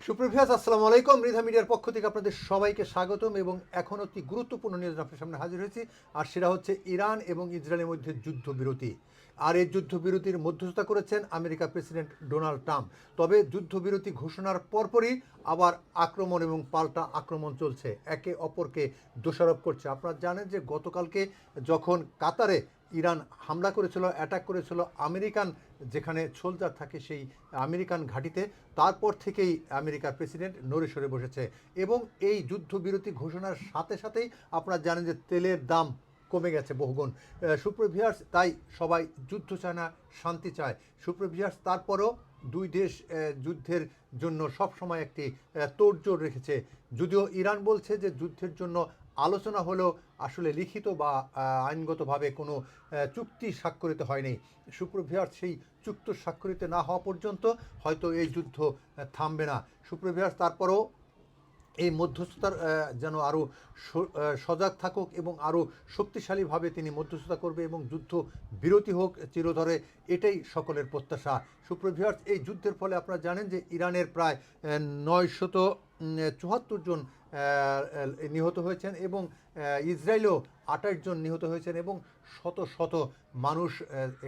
সুপ্রভিয়াস আসসালামু আলাইকুম। মৃধা মিডিয়ার পক্ষ থেকে আপনাদের সবাইকে স্বাগতম এবং এখন অতি গুরুত্বপূর্ণ নিউজ আপনার সামনে হাজির হয়েছি। আর সেটা হচ্ছে ইরান এবং ইসরায়েলের মধ্যে যুদ্ধবিরতি। আর এই যুদ্ধবিরতির মধ্যস্থতা করেছেন আমেরিকার প্রেসিডেন্ট ডোনাল্ড ট্রাম্প। তবে যুদ্ধবিরতি ঘোষণার পরপরই আবার আক্রমণ এবং পাল্টা আক্রমণ চলছে, একে অপরকে দোষারোপ করছে। আপনারা জানেন যে গতকালকে যখন কাতারে ইরান হামলা করেছিল, অ্যাটাক করেছিল আমেরিকান যেখানে সোলজার থাকে সেই আমেরিকান ঘাঁটিতে, তারপর থেকেই আমেরিকার প্রেসিডেন্ট নড়ে সরে বসেছে। এবং এই যুদ্ধবিরতি ঘোষণার সাথে সাথেই আপনারা জানেন যে তেলের দাম কমে গেছে বহুগুণ। সুপ্রভিয়ার্স, তাই সবাই যুদ্ধ চায় না, শান্তি চায়। সুপ্রভিয়ার্স, তারপরও দুই দেশ যুদ্ধের জন্য সবসময় একটি তোড়জোড় রেখেছে। যদিও ইরান বলছে যে যুদ্ধের জন্য আলোচনা হলেও আসলে লিখিত বা আইনগতভাবে কোনো চুক্তি স্বাক্ষরিত হয়নি। সুপ্রভিয়ার্স, সেই চুক্তি স্বাক্ষরিত না হওয়া পর্যন্ত হয়তো এই যুদ্ধ থামবে না। সুপ্রভিয়ার্স, তারপরও এই মধ্যস্থতার যেন আরও সজাগ থাকুক এবং আরও শক্তিশালীভাবে তিনি মধ্যস্থতা করবে এবং যুদ্ধ বিরতি হোক চিরধরে, এটাই সকলের প্রত্যাশা। সুপ্রভিয়ার্স, এই যুদ্ধের ফলে আপনারা জানেন যে ইরানের প্রায় 974 জন নিহত হয়েছেন এবং ইসরায়েলেও 28 জন নিহত হয়েছেন এবং শত শত মানুষ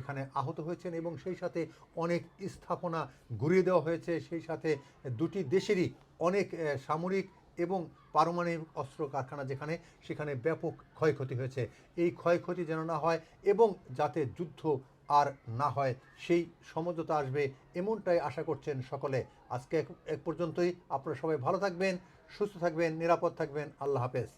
এখানে আহত হয়েছেন এবং সেই সাথে অনেক স্থাপনা গুঁড়িয়ে দেওয়া হয়েছে। সেই সাথে দুটি দেশেরই অনেক সামরিক এবং পারমাণবিক অস্ত্র কারখানা যেখানে, সেখানে ব্যাপক ক্ষয়ক্ষতি হয়েছে। এই ক্ষয়ক্ষতি যেন না হয় এবং যাতে যুদ্ধ আর না হয় সেই সমঝোতা আসবে, এমনটাই আশা করছেন সকলে। আজকে এক পর্যন্তই। আপনারা সবাই ভালো থাকবেন, সুস্থ থাকবেন, নিরাপদ থাকবেন। আল্লাহ হাফেজ।